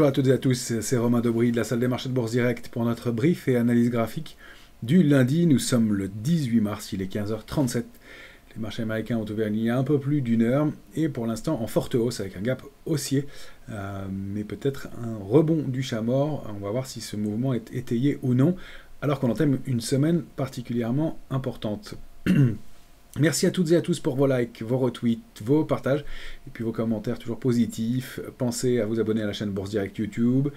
Bonjour à toutes et à tous, c'est Romain Dobry de la salle des marchés de Bourse Direct pour notre brief et analyse graphique du lundi. Nous sommes le 18 mars, il est 15h37. Les marchés américains ont ouvert il y a un peu plus d'une heure et pour l'instant en forte hausse avec un gap haussier, mais peut-être un rebond du chat mort. On va voir si ce mouvement est étayé ou non, alors qu'on entame une semaine particulièrement importante. Merci à toutes et à tous pour vos likes, vos retweets, vos partages et puis vos commentaires toujours positifs. Pensez à vous abonner à la chaîne Bourse Direct YouTube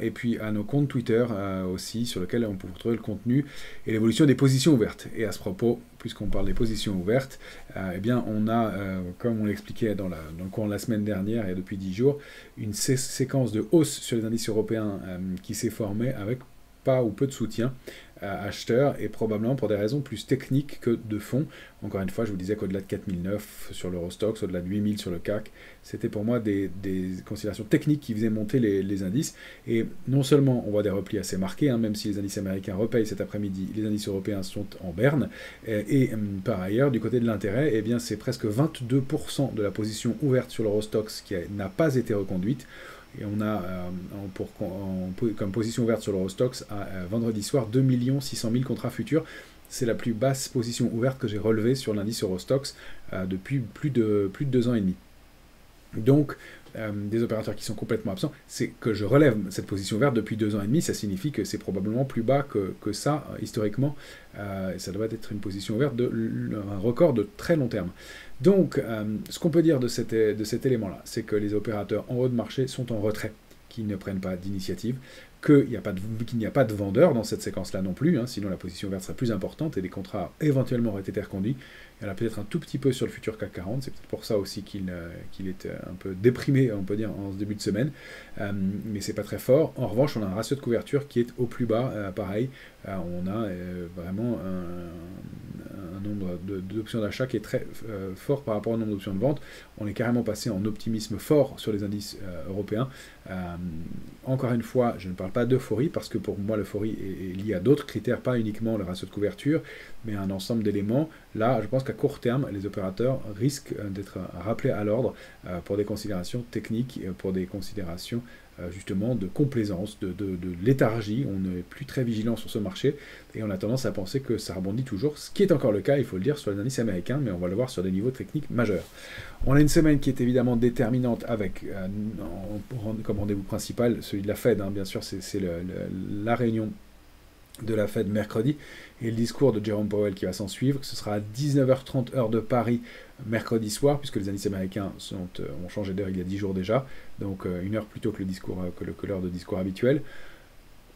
et puis à nos comptes Twitter aussi sur lesquels on peut retrouver le contenu et l'évolution des positions ouvertes. Et à ce propos, puisqu'on parle des positions ouvertes, eh bien on a, comme on l'expliquait dans le cours de la semaine dernière et depuis 10 jours, une séquence de hausse sur les indices européens qui s'est formée avec pas ou peu de soutien acheteurs et probablement pour des raisons plus techniques que de fond. Encore une fois, je vous disais qu'au-delà de 4009 sur l'Eurostoxx, au-delà de 8000 sur le CAC, c'était pour moi des considérations techniques qui faisaient monter les indices. Et non seulement on voit des replis assez marqués, même si les indices américains repayent cet après-midi, les indices européens sont en berne. Et par ailleurs, du côté de l'intérêt, eh bien c'est presque 22% de la position ouverte sur l'Eurostoxx qui n'a pas été reconduite. Et on a comme position ouverte sur l'Eurostoxx à vendredi soir 2 600 000 contrats futurs. C'est la plus basse position ouverte que j'ai relevée sur l'indice Eurostoxx depuis plus de 2 ans et demi. Donc, des opérateurs qui sont complètement absents, c'est que je relève cette position ouverte depuis 2 ans et demi, ça signifie que c'est probablement plus bas que ça, historiquement. Ça doit être une position ouverte, un record de très long terme. Donc, ce qu'on peut dire de cet élément-là, c'est que les opérateurs en haut de marché sont en retrait, qui ne prennent pas d'initiative, qu'il n'y a pas de vendeurs dans cette séquence-là non plus, sinon la position ouverte serait plus importante et les contrats éventuellement auraient été reconduits. Il y en a peut-être un tout petit peu sur le futur CAC 40, c'est peut-être pour ça aussi qu'il est un peu déprimé, on peut dire, en ce début de semaine, mais c'est pas très fort. En revanche, on a un ratio de couverture qui est au plus bas, pareil, on a vraiment un nombre d'options d'achat qui est très fort par rapport au nombre d'options de vente. On est carrément passé en optimisme fort sur les indices européens. Encore une fois, je ne parle pas d'euphorie, parce que pour moi l'euphorie est liée à d'autres critères, pas uniquement le ratio de couverture, mais un ensemble d'éléments. Là, je pense qu'à court terme, les opérateurs risquent d'être rappelés à l'ordre pour des considérations techniques, pour des considérations justement de complaisance, de léthargie. On n'est plus très vigilant sur ce marché et on a tendance à penser que ça rebondit toujours, ce qui est encore le cas, il faut le dire, sur les indices américains, mais on va le voir sur des niveaux techniques majeurs. On a une semaine qui est évidemment déterminante avec, comme rendez-vous principal, celui de la Fed, bien sûr, c'est la réunion de la Fed mercredi, et le discours de Jerome Powell qui va s'en suivre. Ce sera à 19h30 heure de Paris mercredi soir, puisque les indices américains ont changé d'heure il y a 10 jours déjà, donc une heure plus tôt que l'heure de discours habituelle.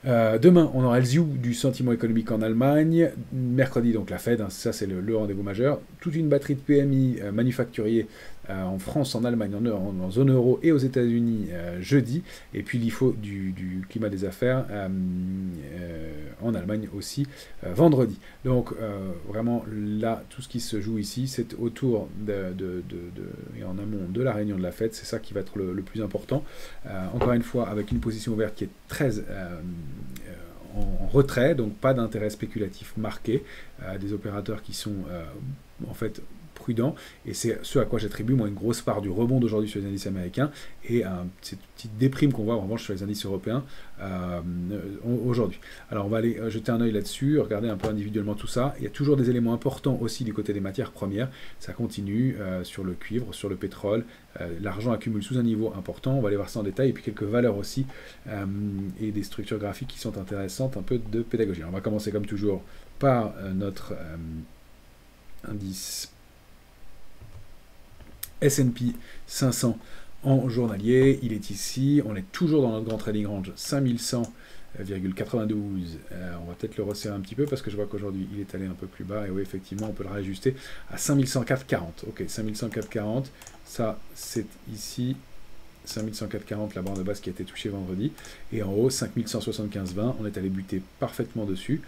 Demain, on aura le ZIU du sentiment économique en Allemagne. Mercredi, donc la Fed, ça c'est le rendez-vous majeur. Toute une batterie de PMI manufacturiers en France, en Allemagne, en zone euro et aux États-Unis jeudi. Et puis l'IFO du climat des affaires en Allemagne aussi vendredi. Donc vraiment là, tout ce qui se joue ici, c'est autour et en amont de la réunion de la Fed. C'est ça qui va être le plus important. Encore une fois, avec une position ouverte qui est très en retrait, donc pas d'intérêt spéculatif marqué, des opérateurs qui sont en fait prudents, et c'est ce à quoi j'attribue moi une grosse part du rebond d'aujourd'hui sur les indices américains et cette petite déprime qu'on voit en revanche sur les indices européens aujourd'hui. Alors on va aller jeter un œil là-dessus, regarder un peu individuellement tout ça. Il y a toujours des éléments importants aussi du côté des matières premières, ça continue sur le cuivre, sur le pétrole, l'argent accumule sous un niveau important, on va aller voir ça en détail, et puis quelques valeurs aussi et des structures graphiques qui sont intéressantes, un peu de pédagogie. Alors, on va commencer comme toujours par notre indice S&P 500 en journalier. Il est ici, on est toujours dans notre grand trading range 5100,92. On va peut-être le resserrer un petit peu parce que je vois qu'aujourd'hui il est allé un peu plus bas, et oui, effectivement on peut le réajuster à 5104,40. Ok, 5104,40, ça c'est ici 5104,40, la barre de base qui a été touchée vendredi, et en haut 5175,20, on est allé buter parfaitement dessus.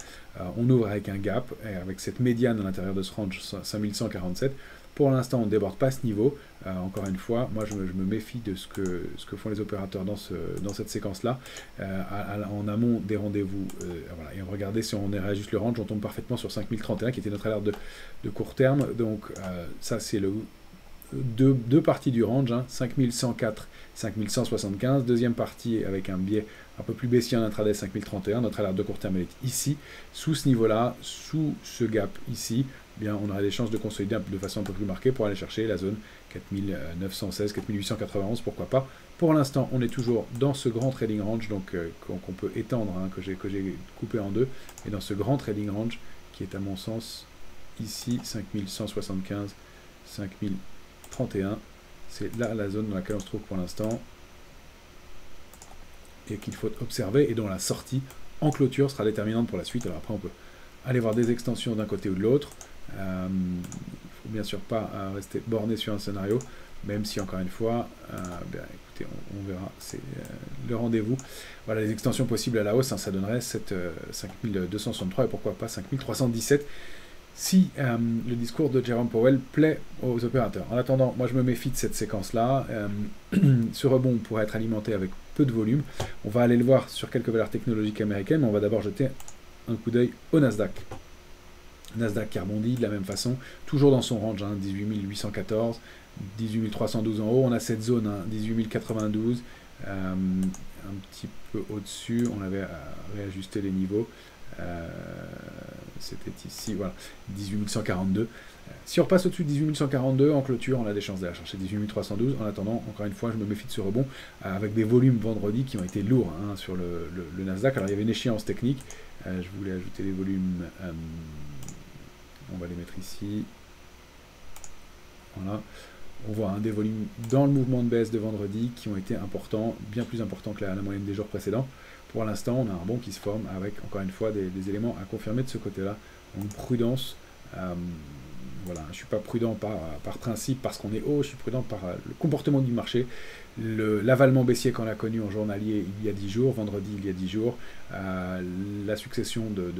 On ouvre avec un gap, et avec cette médiane à l'intérieur de ce range 5147. Pour l'instant, on ne déborde pas ce niveau. Encore une fois, moi je me méfie de ce que font les opérateurs dans cette séquence-là. En amont des rendez-vous, voilà. Et regardez, si on réajuste le range, on tombe parfaitement sur 5031, qui était notre alerte de court terme. Donc ça, c'est deux parties du range, hein, 5104, 5175. Deuxième partie avec un biais un peu plus baissier en intraday, 5031. Notre alerte de court terme est ici. Sous ce niveau-là, sous ce gap ici, eh bien, on aurait des chances de consolider de façon un peu plus marquée pour aller chercher la zone 4916, 4891, pourquoi pas. Pour l'instant, on est toujours dans ce grand trading range, donc qu'on peut étendre, hein, que j'ai coupé en deux, et dans ce grand trading range qui est à mon sens ici 5175, 5031. C'est là la zone dans laquelle on se trouve pour l'instant et qu'il faut observer et dont la sortie en clôture sera déterminante pour la suite. Alors après, on peut aller voir des extensions d'un côté ou de l'autre. Il ne faut bien sûr pas rester borné sur un scénario, même si encore une fois, bien, écoutez, on verra, c'est le rendez-vous. Voilà, les extensions possibles à la hausse, hein, ça donnerait 5263 et pourquoi pas 5317 si le discours de Jerome Powell plaît aux opérateurs. En attendant, moi je me méfie de cette séquence-là. Ce rebond pourrait être alimenté avec peu de volume. On va aller le voir sur quelques valeurs technologiques américaines, mais on va d'abord jeter un coup d'œil au Nasdaq. Nasdaq qui rebondit de la même façon, toujours dans son range, hein, 18 814, 18 312 en haut. On a cette zone, hein, 18 092, un petit peu au-dessus. On avait réajusté les niveaux. C'était ici, voilà, 18 142. Si on repasse au-dessus de 18 142 en clôture, on a des chances d'aller chercher 18 312. En attendant, encore une fois, je me méfie de ce rebond avec des volumes vendredi qui ont été lourds, hein, sur le Nasdaq. Alors il y avait une échéance technique. Je voulais ajouter les volumes. On va les mettre ici. Voilà. On voit, hein, des volumes dans le mouvement de baisse de vendredi qui ont été importants, bien plus importants que la moyenne des jours précédents. Pour l'instant, on a un rebond qui se forme avec, encore une fois, des éléments à confirmer de ce côté-là. Donc, prudence. Voilà, je ne suis pas prudent par principe parce qu'on est haut, je suis prudent par le comportement du marché, l'avalement baissier qu'on a connu en journalier il y a 10 jours, vendredi il y a 10 jours, la succession de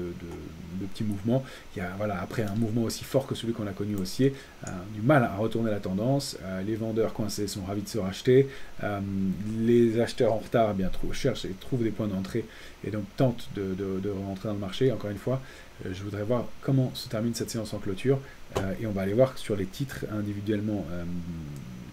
petits mouvements. Il y a, voilà, après un mouvement aussi fort que celui qu'on a connu haussier, du mal à retourner la tendance, les vendeurs coincés sont ravis de se racheter, les acheteurs en retard, eh bien, cherchent et trouvent des points d'entrée et donc tentent de rentrer dans le marché. Encore une fois, je voudrais voir comment se termine cette séance en clôture et on va aller voir sur les titres individuellement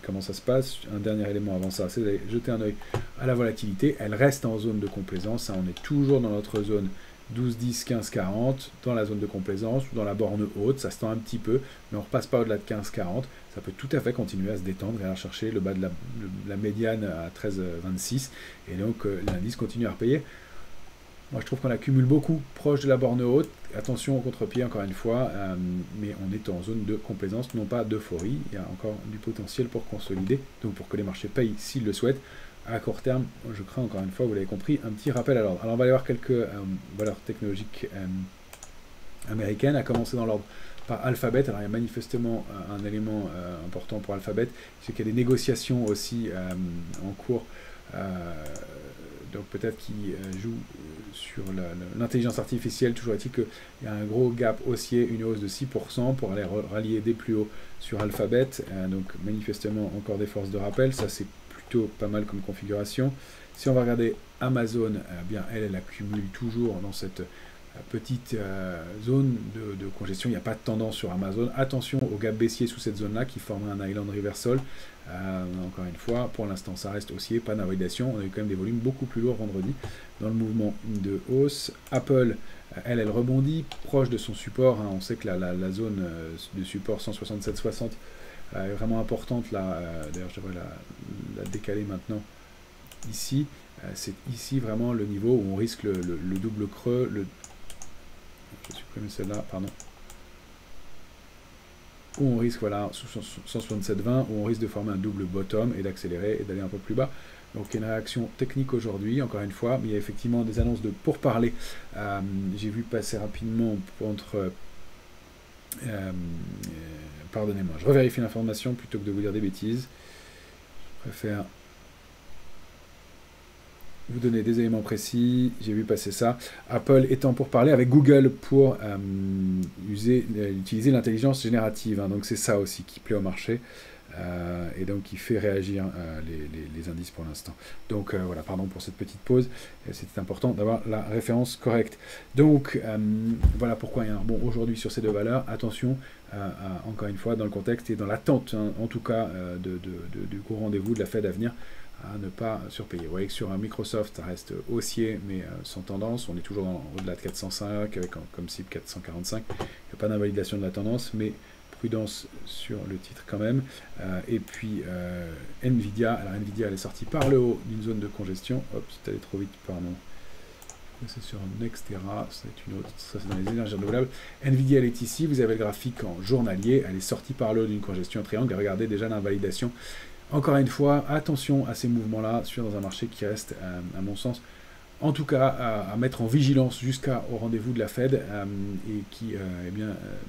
comment ça se passe. Un dernier élément avant ça, c'est d'aller jeter un œil à la volatilité. Elle reste en zone de complaisance, hein. On est toujours dans notre zone 12, 10, 15, 40, dans la zone de complaisance ou dans la borne haute, ça se tend un petit peu, mais on ne repasse pas au-delà de 15, 40. Ça peut tout à fait continuer à se détendre et à chercher le bas de la médiane à 13, 26, et donc l'indice continue à repayer. Moi, je trouve qu'on accumule beaucoup proche de la borne haute. Attention au contre-pied, encore une fois, mais on est en zone de complaisance, non pas d'euphorie. Il y a encore du potentiel pour consolider, donc pour que les marchés payent s'ils le souhaitent. À court terme, je crains encore une fois, vous l'avez compris, un petit rappel à l'ordre. Alors, on va aller voir quelques valeurs technologiques américaines, à commencer dans l'ordre par Alphabet. Alors, il y a manifestement un élément important pour Alphabet, c'est qu'il y a des négociations aussi en cours. Donc peut-être qu'il joue sur l'intelligence artificielle. Toujours est-il qu'il y a un gros gap haussier, une hausse de 6% pour aller rallier des plus hauts sur Alphabet. Donc manifestement encore des forces de rappel. Ça c'est plutôt pas mal comme configuration. Si on va regarder Amazon, bien elle accumule toujours dans cette petite zone de congestion. Il n'y a pas de tendance sur Amazon. Attention au gap baissier sous cette zone-là qui forme un island reversal. Encore une fois, pour l'instant, ça reste haussier, pas d'invalidation. On a eu quand même des volumes beaucoup plus lourds vendredi dans le mouvement de hausse. Apple, elle rebondit proche de son support, hein. On sait que la zone de support 167,60 est vraiment importante. Là, d'ailleurs, je devrais la décaler maintenant. Ici, c'est ici vraiment le niveau où on risque le double creux. Je vais supprimer celle-là, pardon. Où on risque, voilà, sous 167,20, où on risque de former un double bottom et d'accélérer et d'aller un peu plus bas. Donc il y a une réaction technique aujourd'hui, encore une fois, mais il y a effectivement des annonces de pourparlers. J'ai vu passer rapidement entre... pardonnez-moi, je revérifie l'information plutôt que de vous dire des bêtises. Je préfère vous donner des éléments précis. J'ai vu passer ça. Apple étant pour parler avec Google pour utiliser l'intelligence générative, hein. Donc c'est ça aussi qui plaît au marché. et donc qui fait réagir les indices pour l'instant. Donc voilà, pardon pour cette petite pause, c'était important d'avoir la référence correcte. Donc voilà pourquoi il y a un rebond aujourd'hui sur ces deux valeurs. Attention, encore une fois, dans le contexte et dans l'attente, hein, en tout cas, du gros rendez-vous de la Fed à venir, à ne pas surpayer. Vous voyez que sur un Microsoft, ça reste haussier, mais sans tendance. On est toujours au-delà de 405, avec comme cible 445. Il n'y a pas d'invalidation de la tendance, mais prudence sur le titre quand même. Et puis Nvidia. Alors Nvidia, elle est sortie par le haut d'une zone de congestion. Hop, c'est allé trop vite, pardon. C'est sur Nextera, c'est une autre, ça c'est dans les énergies renouvelables. Nvidia, elle est ici, vous avez le graphique en journalier, elle est sortie par le haut d'une congestion triangle, et regardez déjà l'invalidation. Encore une fois, attention à ces mouvements-là, dans un marché qui reste, à mon sens, en tout cas, à mettre en vigilance jusqu'au rendez-vous de la Fed, et qui,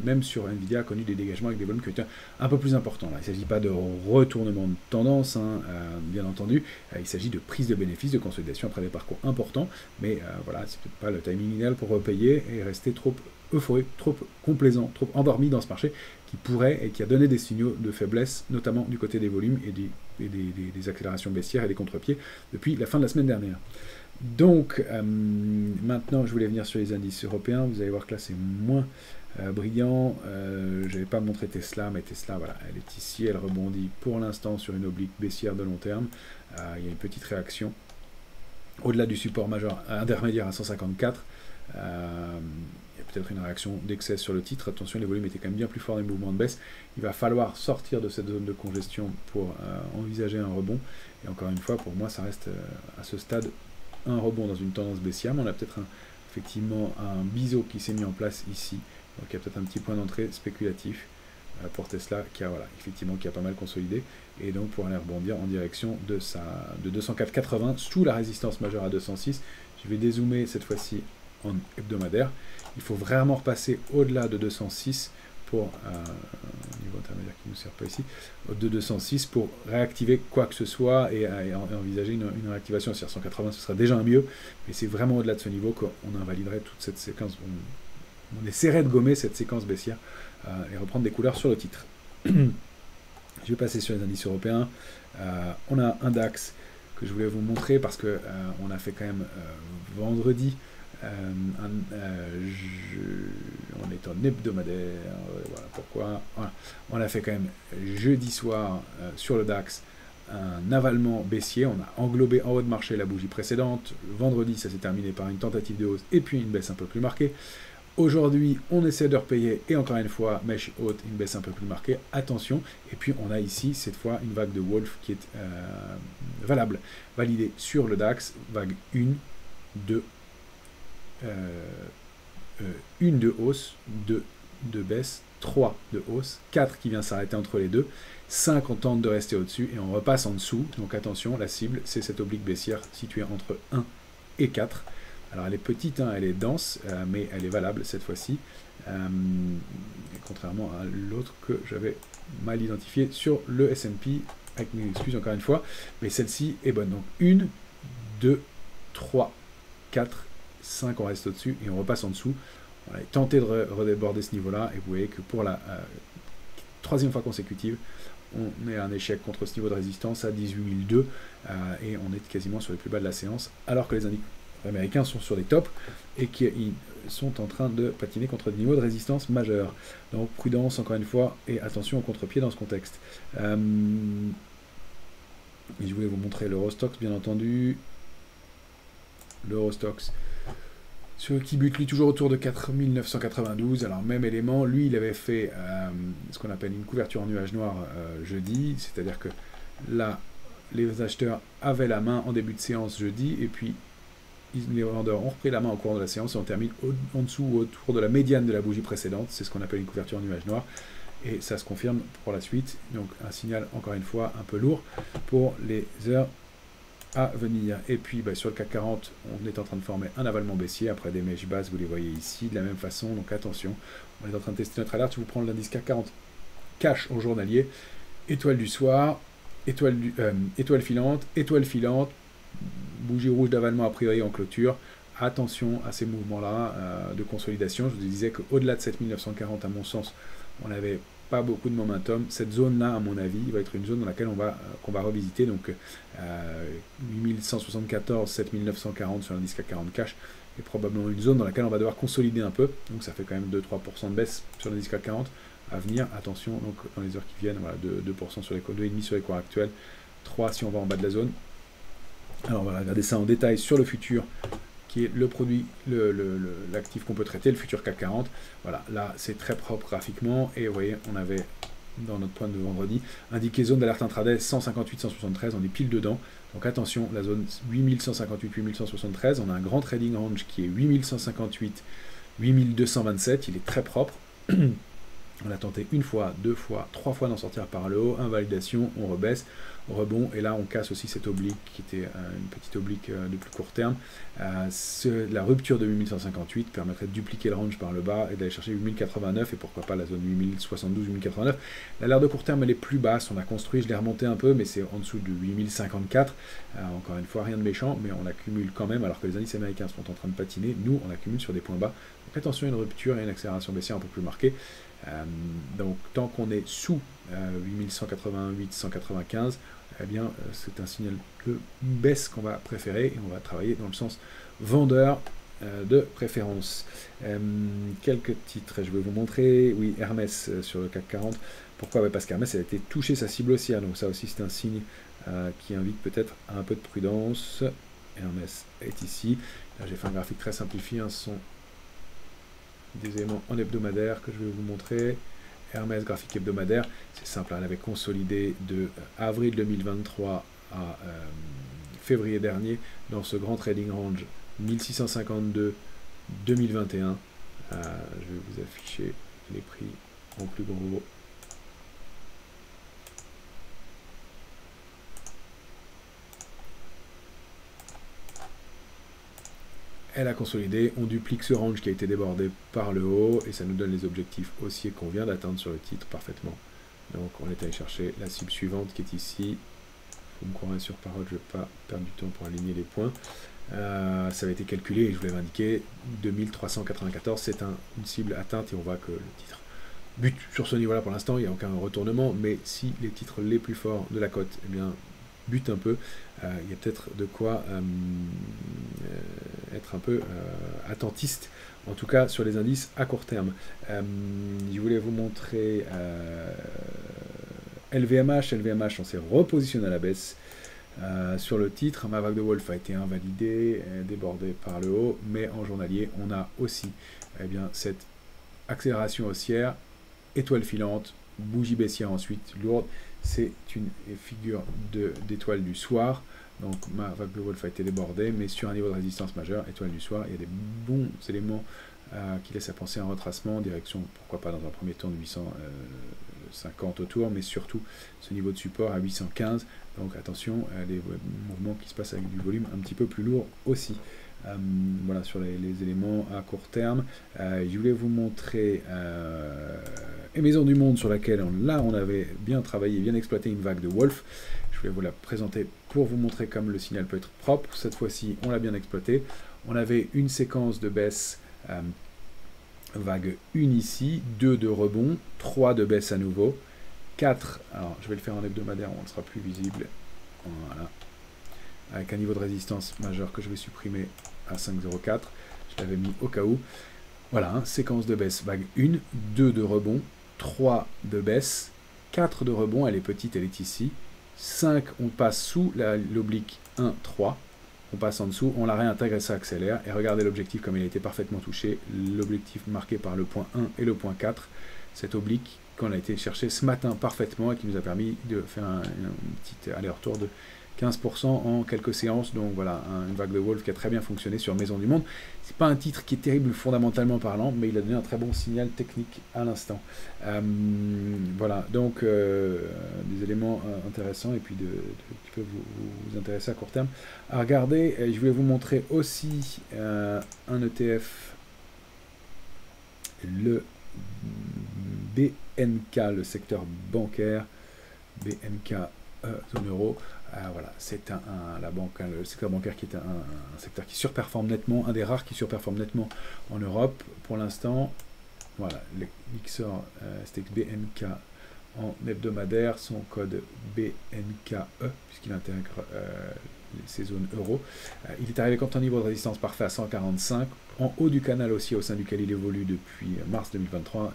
même sur Nvidia, a connu des dégagements avec des volumes qui étaient un peu plus importants. Là, il ne s'agit pas de retournement de tendance, hein, bien entendu, il s'agit de prise de bénéfices, de consolidation après des parcours importants, mais voilà, c'est peut-être pas le timing idéal pour repayer et rester trop euphorique, trop complaisant, trop endormi dans ce marché qui pourrait et qui a donné des signaux de faiblesse, notamment du côté des volumes et des accélérations baissières et des contre-pieds depuis la fin de la semaine dernière. Donc, maintenant, je voulais venir sur les indices européens. Vous allez voir que là, c'est moins brillant. Je n'avais pas montré Tesla, mais Tesla, voilà, elle est ici. Elle rebondit pour l'instant sur une oblique baissière de long terme. Il y a une petite réaction au-delà du support majeur intermédiaire à 154. Il y a peut-être une réaction d'excès sur le titre. Attention, les volumes étaient quand même bien plus forts dans les mouvements de baisse. Il va falloir sortir de cette zone de congestion pour envisager un rebond. Et encore une fois, pour moi, ça reste à ce stade un rebond dans une tendance baissière, mais on a peut-être effectivement un biseau qui s'est mis en place ici. Donc il y a peut-être un petit point d'entrée spéculatif pour Tesla qui a, voilà, effectivement, qui a pas mal consolidé, et donc pour aller rebondir en direction de 204,80 sous la résistance majeure à 206. Je vais dézoomer cette fois-ci en hebdomadaire. Il faut vraiment repasser au-delà de 206 pour niveau intermédiaire qui ne nous sert pas ici, de 206 pour réactiver quoi que ce soit et envisager une réactivation à 180, ce sera déjà un mieux, mais c'est vraiment au-delà de ce niveau qu'on invaliderait toute cette séquence, on essaierait de gommer cette séquence baissière et reprendre des couleurs sur le titre. Je vais passer sur les indices européens. On a un DAX que je voulais vous montrer parce que on a fait quand même vendredi. On est en hebdomadaire, voilà pourquoi. Voilà. On a fait quand même jeudi soir sur le DAX un avalement baissier. On a englobé en haut de marché la bougie précédente. Vendredi, ça s'est terminé par une tentative de hausse et puis une baisse un peu plus marquée. Aujourd'hui, on essaie de repayer et encore une fois, mèche haute, une baisse un peu plus marquée. Attention. Et puis, on a ici, cette fois, une vague de Wolf qui est valable, validée sur le DAX. Vague 1, 2, une de hausse, 2 de baisse, 3 de hausse, 4 qui vient s'arrêter entre les deux, 5 on tente de rester au-dessus et on repasse en dessous. Donc attention, la cible, c'est cette oblique baissière située entre 1 et 4. Alors elle est petite, hein, elle est dense, mais elle est valable cette fois-ci, contrairement à l'autre que j'avais mal identifié sur le S&P, avec mes excuses encore une fois, mais celle-ci est bonne. Donc 1, 2, 3, 4, 5, on reste au-dessus et on repasse en dessous. On va tenter de redéborder ce niveau-là et vous voyez que pour la troisième fois consécutive, on est à un échec contre ce niveau de résistance à 18002 et on est quasiment sur les plus bas de la séance alors que les indices américains sont sur des tops et qui sont en train de patiner contre des niveaux de résistance majeurs. Donc prudence encore une fois et attention au contre-pied dans ce contexte. Et je voulais vous montrer l'Eurostoxx bien entendu. L'Eurostoxx qui bute lui toujours autour de 4992, alors même élément, lui il avait fait ce qu'on appelle une couverture en nuage noir jeudi, c'est-à-dire que là les acheteurs avaient la main en début de séance jeudi, et puis les vendeurs ont repris la main au cours de la séance et on termine en dessous ou autour de la médiane de la bougie précédente, c'est ce qu'on appelle une couverture en nuage noir, et ça se confirme pour la suite, donc un signal encore une fois un peu lourd pour les heures à venir. Et puis sur le CAC 40, on est en train de former un avalement baissier après des mèches basses, vous les voyez ici, de la même façon, donc attention, on est en train de tester notre alerte. Je vous prends l'indice CAC 40 cash au journalier, étoile du soir, étoile filante, bougie rouge d'avalement a priori en clôture. Attention à ces mouvements-là de consolidation. Je vous disais qu'au-delà de 7940, à mon sens, on n'avait pas beaucoup de momentum. Cette zone-là, à mon avis, va être une zone dans laquelle qu'on va revisiter. Donc 8174, 7940 sur l'indice CAC 40 cash est probablement une zone dans laquelle on va devoir consolider un peu. Donc ça fait quand même 2-3% de baisse sur l'indice CAC 40 à venir. Attention, donc dans les heures qui viennent, voilà, 2% sur les 2,5 sur les cours actuels, 3 si on va en bas de la zone. Alors voilà, regardez ça en détail sur le futur, qui est le produit, l'actif qu'on peut traiter, le futur CAC 40. Voilà, là c'est très propre graphiquement, et vous voyez, on avait dans notre point de vendredi indiqué zone d'alerte intraday 158-173, on est pile dedans. Donc attention, la zone 8158-8173, on a un grand trading range qui est 8158-8227, il est très propre. On a tenté une fois, 2 fois, 3 fois d'en sortir par le haut, invalidation, on rebaisse, rebond, et là on casse aussi cette oblique qui était une petite oblique de plus court terme. La rupture de 8158 permettrait de dupliquer le range par le bas et d'aller chercher 8089 et pourquoi pas la zone 8072-8089. L'alerte de court terme elle est plus basse, on a construit, je l'ai remonté un peu, mais c'est en dessous de 8054. Encore une fois, rien de méchant, mais on accumule quand même, alors que les indices américains sont en train de patiner, nous on accumule sur des points bas. Donc attention à une rupture et une accélération baissière un peu plus marquée. Donc tant qu'on est sous 8188-195, eh bien c'est un signal de baisse qu'on va préférer et on va travailler dans le sens vendeur de préférence. Quelques titres, je vais vous montrer. Oui, Hermès sur le CAC 40. Pourquoi? Parce qu'Hermès a été touché sa cible haussière, donc ça aussi c'est un signe qui invite peut-être à un peu de prudence. Hermès est ici. Là j'ai fait un graphique très simplifié, ce sont des éléments en hebdomadaire que je vais vous montrer. Hermès, graphique hebdomadaire, c'est simple, elle avait consolidé de avril 2023 à février dernier dans ce grand trading range 1652-2021. Je vais vous afficher les prix en plus gros. Elle a consolidé, on duplique ce range qui a été débordé par le haut et ça nous donne les objectifs haussiers qu'on vient d'atteindre sur le titre parfaitement. Donc on est allé chercher la cible suivante qui est ici. Vous me croirez sur parole, je ne vais pas perdre du temps pour aligner les points. Ça avait été calculé et je vous l'avais indiqué, 2394 c'est une cible atteinte et on voit que le titre bute sur ce niveau-là pour l'instant, il n'y a aucun retournement, mais si les titres les plus forts de la cote, eh bien, bute un peu, il y a peut-être de quoi être un peu attentiste, en tout cas sur les indices à court terme. Je voulais vous montrer LVMH, on s'est repositionné à la baisse sur le titre. Ma vague de Wolf a été invalidée, débordée par le haut, mais en journalier, on a aussi bien, cette accélération haussière, étoile filante, bougie baissière ensuite, lourde. C'est une figure d'étoile du soir. Donc ma vague de Wolf a été débordée, mais sur un niveau de résistance majeur, étoile du soir, il y a des bons éléments qui laissent à penser un retracement en direction, pourquoi pas dans un premier temps de 850 autour, mais surtout ce niveau de support à 815. Donc attention, les mouvements qui se passent avec du volume un petit peu plus lourd aussi. Voilà sur les éléments à court terme. Je voulais vous montrer Maison du Monde sur laquelle on avait bien travaillé, bien exploité une vague de Wolf. Je voulais vous la présenter pour vous montrer comme le signal peut être propre. Cette fois-ci, on l'a bien exploité. On avait une séquence de baisse, vague 1 ici, 2 de rebond, 3 de baisse à nouveau, 4, alors je vais le faire en hebdomadaire, on ne sera plus visible, voilà, avec un niveau de résistance majeur que je vais supprimer à 5,04, je l'avais mis au cas où. Voilà, hein, séquence de baisse, vague 1, 2 de rebond, 3 de baisse, 4 de rebond, elle est petite, elle est ici, 5, on passe sous l'oblique 1, 3, on passe en dessous, on la réintègre et ça accélère, et regardez l'objectif comme il a été parfaitement touché, l'objectif marqué par le point 1 et le point 4, cette oblique qu'on a été chercher ce matin parfaitement et qui nous a permis de faire un petit aller-retour de 15% en quelques séances. Donc voilà, une vague de Wolf qui a très bien fonctionné sur Maison du Monde. C'est pas un titre qui est terrible fondamentalement parlant, mais il a donné un très bon signal technique à l'instant. Voilà, donc des éléments intéressants et puis qui peuvent vous intéresser à court terme. À regarder, je voulais vous montrer aussi un ETF, le BNK, le secteur bancaire, BNK zone euro. Voilà, c'est la banque, le secteur bancaire qui est un secteur qui surperforme nettement, un des rares qui surperforme nettement en Europe pour l'instant. Voilà, l'Ixor STX BNK en hebdomadaire, son code BNKE, puisqu'il intègre ces zones euro. Il est arrivé quand un niveau de résistance parfait à 145, en haut du canal aussi, au sein duquel il évolue depuis mars 2023,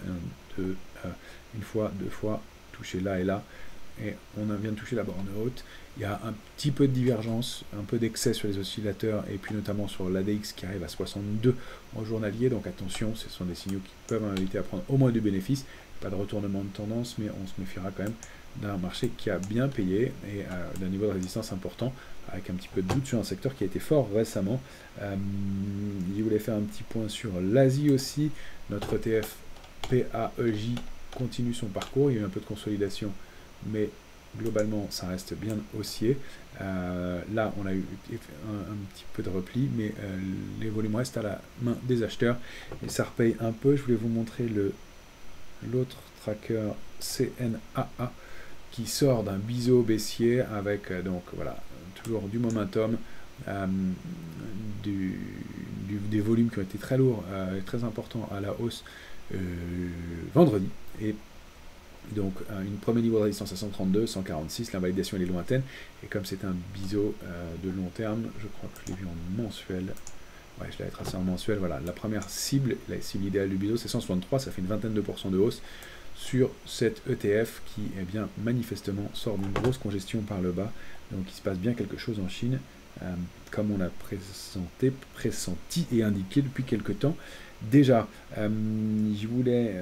une fois, deux fois, touché là et là, et on vient de toucher la borne haute. Il y a un petit peu de divergence, un peu d'excès sur les oscillateurs, et puis notamment sur l'ADX qui arrive à 62 en journalier, donc attention, ce sont des signaux qui peuvent inviter à prendre au moins du bénéfice. Pas de retournement de tendance, mais on se méfiera quand même d'un marché qui a bien payé et d'un niveau de résistance important, avec un petit peu de doute sur un secteur qui a été fort récemment. Je voulais faire un petit point sur l'Asie aussi. Notre ETF PAEJ continue son parcours, il y a eu un peu de consolidation, mais globalement ça reste bien haussier. Là on a eu un petit peu de repli, mais les volumes restent à la main des acheteurs et ça repaye un peu. Je voulais vous montrer l'autre tracker CNAA qui sort d'un biseau baissier avec donc voilà toujours du momentum, des volumes qui ont été très lourds et très importants à la hausse vendredi, et donc une premier niveau de résistance à 132, 146, l'invalidation elle est lointaine, et comme c'est un biseau de long terme, je crois que je l'ai vu en mensuel. Ouais, je l'avais tracé en mensuel. Voilà, la première cible, la cible idéale du biseau, c'est 163, ça fait une vingtaine de pourcents de hausse sur cet ETF qui, eh bien, manifestement sort d'une grosse congestion par le bas. Donc il se passe bien quelque chose en Chine, comme on l'a pressenti et indiqué depuis quelques temps. Déjà, je voulais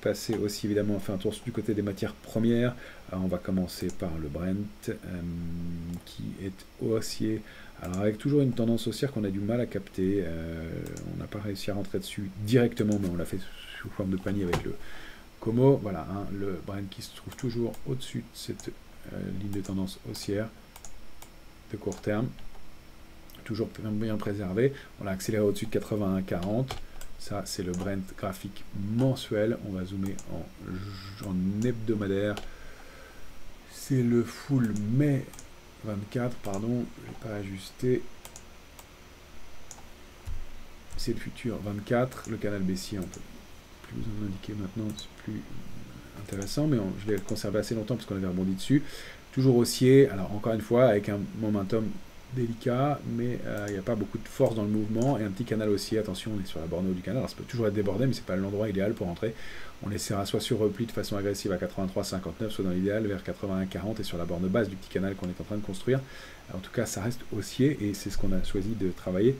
passer aussi évidemment, faire un tour du côté des matières premières. On va commencer par le Brent, qui est haussier. Alors avec toujours une tendance haussière qu'on a du mal à capter, on n'a pas réussi à rentrer dessus directement, mais on l'a fait sous forme de panier avec le Como. Voilà, hein, le Brent qui se trouve toujours au-dessus de cette ligne de tendance haussière de court terme, toujours bien préservé. On l'a accéléré au-dessus de 81,40. Ça, c'est le Brent graphique mensuel. On va zoomer en hebdomadaire. C'est le full mai 24, pardon, je n'ai pas ajusté. C'est le futur 24. Le canal baissier, on peut plus vous en indiquer maintenant, c'est plus intéressant, mais je l'ai conservé assez longtemps parce qu'on avait rebondi dessus. Toujours haussier, alors encore une fois, avec un momentum délicat, mais il n'y a pas beaucoup de force dans le mouvement, et un petit canal haussier. Attention, on est sur la borne haute du canal, alors ça peut toujours être débordé, mais c'est pas l'endroit idéal pour entrer. On essaiera soit sur repli de façon agressive à 83,59, soit dans l'idéal vers 81,40 et sur la borne basse du petit canal qu'on est en train de construire. En tout cas, ça reste haussier, et c'est ce qu'on a choisi de travailler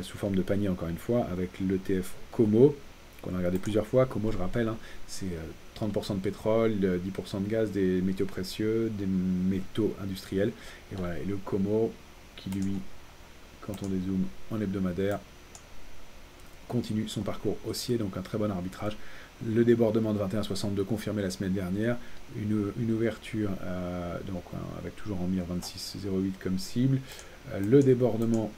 sous forme de panier, encore une fois, avec l'ETF Como, qu'on a regardé plusieurs fois. Como, je rappelle, hein, c'est 30% de pétrole, 10% de gaz, des métaux précieux, des métaux industriels, et voilà, et le Como, qui lui, quand on dézoome en hebdomadaire, continue son parcours haussier, donc un très bon arbitrage. Le débordement de 21,62 confirmé la semaine dernière, une ouverture donc avec toujours en mire 26,08 comme cible, le débordement,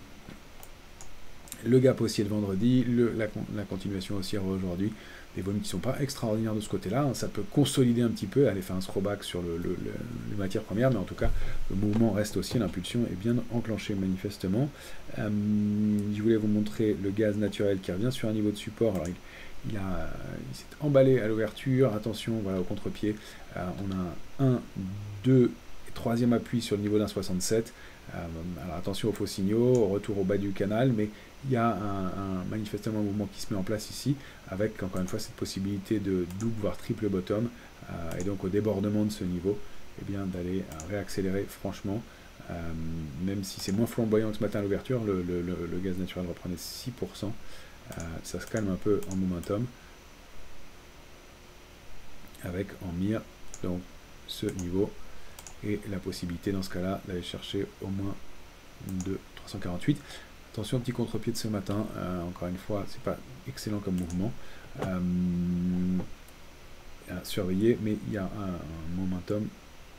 le gap haussier de vendredi, la continuation haussière aujourd'hui, des volumes qui ne sont pas extraordinaires de ce côté-là, hein. Ça peut consolider un petit peu, aller faire un throwback sur les matières premières, mais en tout cas, le mouvement reste haussier, l'impulsion est bien enclenchée manifestement. Je voulais vous montrer le gaz naturel qui revient sur un niveau de support. Alors, il s'est emballé à l'ouverture, attention, voilà, au contre-pied, on a un, 2 et troisième appui sur le niveau d'1,67. Alors attention aux faux signaux, au retour au bas du canal, mais il y a manifestement un mouvement qui se met en place ici, avec encore une fois cette possibilité de double voire triple bottom, et donc au débordement de ce niveau, eh bien d'aller réaccélérer franchement, même si c'est moins flamboyant que ce matin à l'ouverture, le gaz naturel reprenait 6%, ça se calme un peu en momentum, avec en mire donc ce niveau, et la possibilité dans ce cas-là d'aller chercher au moins de 348. Attention au petit contre-pied de ce matin, encore une fois, c'est pas excellent comme mouvement à surveiller, mais il y a un momentum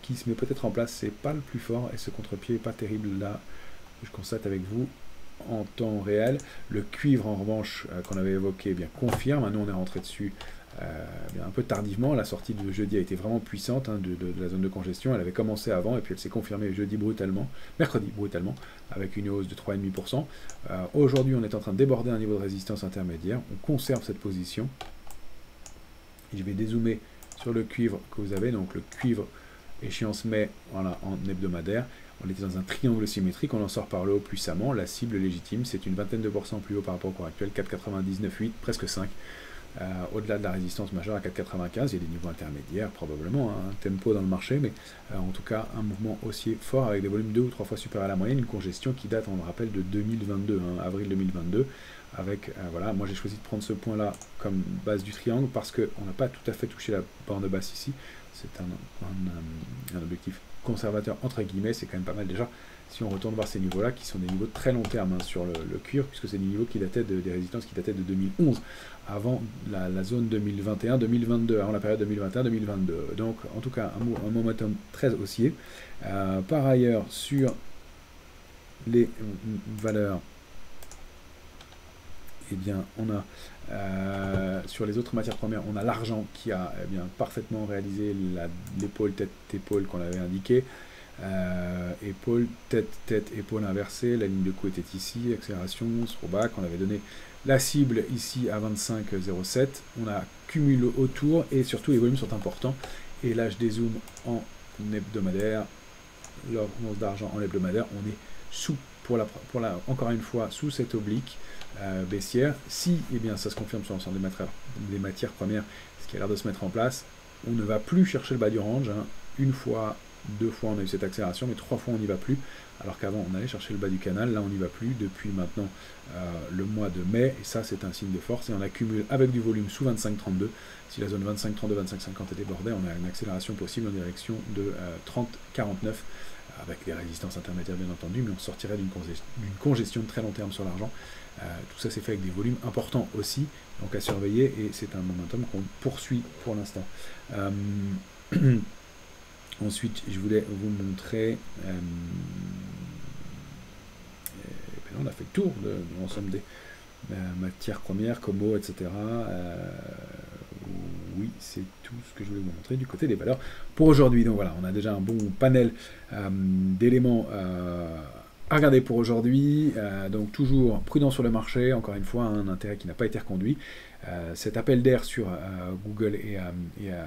qui se met peut-être en place, c'est pas le plus fort, et ce contre-pied n'est pas terrible là, je constate avec vous en temps réel. Le cuivre en revanche qu'on avait évoqué, eh bien confirme, nous on est rentré dessus un peu tardivement. La sortie de jeudi a été vraiment puissante, hein, de la zone de congestion. Elle avait commencé avant et puis elle s'est confirmée mercredi brutalement, avec une hausse de 3,5%. Aujourd'hui, on est en train de déborder un niveau de résistance intermédiaire. On conserve cette position Et je vais dézoomer sur le cuivre que vous avez, donc le cuivre échéance mai, voilà, en hebdomadaire. On était dans un triangle symétrique, on en sort par le haut puissamment. La cible légitime, c'est une vingtaine de pourcents plus haut par rapport au cours actuel, 4,99,8, presque 5. Au-delà de la résistance majeure à 4,95, il y a des niveaux intermédiaires, probablement, hein, un tempo dans le marché, mais en tout cas un mouvement haussier fort avec des volumes 2 ou 3 fois supérieurs à la moyenne, une congestion qui date, on le rappelle, de 2022, hein, avril 2022, avec, voilà, moi j'ai choisi de prendre ce point-là comme base du triangle parce qu'on n'a pas tout à fait touché la borne basse ici, c'est un objectif conservateur entre guillemets, c'est quand même pas mal déjà. Si on retourne voir ces niveaux-là, qui sont des niveaux de très long terme hein, sur le cuivre, puisque c'est des niveaux qui dataient des résistances qui dataient de 2011, avant la zone 2021-2022, avant la période 2021-2022. Donc, en tout cas, un momentum très haussier. Par ailleurs, sur les valeurs, eh bien, on a sur les autres matières premières, on a l'argent qui a bien parfaitement réalisé l'épaule tête-épaule qu'on avait indiqué. Épaule, tête, épaule inversée, la ligne de coup était ici, accélération, throwback, on avait donné la cible ici à 25,07, on a cumulé autour et surtout les volumes sont importants. Et là je dézoome en hebdomadaire, l'once d'argent en hebdomadaire, on est sous, encore une fois, sous cette oblique baissière. Si eh bien, ça se confirme sur l'ensemble des matières premières, ce qui a l'air de se mettre en place, on ne va plus chercher le bas du range, hein. Une fois, 2 fois on a eu cette accélération, mais 3 fois on n'y va plus, alors qu'avant on allait chercher le bas du canal, là on n'y va plus depuis maintenant le mois de mai, et ça c'est un signe de force, et on accumule avec du volume sous 25,32, si la zone 25,32, 25,50 est débordée, on a une accélération possible en direction de 30,49, avec des résistances intermédiaires bien entendu, mais on sortirait d'une congestion de très long terme sur l'argent. Tout ça c'est fait avec des volumes importants aussi, donc à surveiller, et c'est un momentum qu'on poursuit pour l'instant. Ensuite, je voulais vous montrer, on a fait le tour de l'ensemble des matières premières, Como, etc. Oui, c'est tout ce que je voulais vous montrer du côté des valeurs pour aujourd'hui. Donc voilà, on a déjà un bon panel d'éléments à regarder pour aujourd'hui. Donc toujours prudent sur le marché, encore une fois, un intérêt qui n'a pas été reconduit. Cet appel d'air sur Google et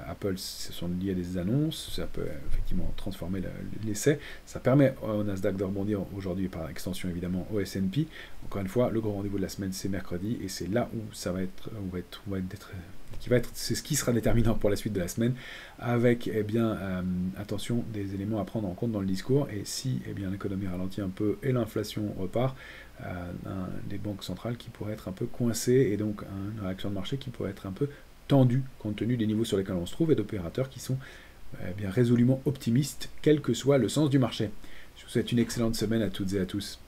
Apple, ce sont liés à des annonces, ça peut effectivement transformer l'essai. Ça permet au Nasdaq de rebondir aujourd'hui, par extension évidemment au S&P. Encore une fois, le grand rendez-vous de la semaine, c'est mercredi, et c'est là où ça va être, c'est ce qui sera déterminant pour la suite de la semaine, avec eh bien, attention, des éléments à prendre en compte dans le discours, et si eh bien, l'économie ralentit un peu et l'inflation repart, des banques centrales qui pourraient être un peu coincées, et donc une réaction de marché qui pourrait être un peu tendue, compte tenu des niveaux sur lesquels on se trouve, et d'opérateurs qui sont bien résolument optimistes, quel que soit le sens du marché. Je vous souhaite une excellente semaine à toutes et à tous.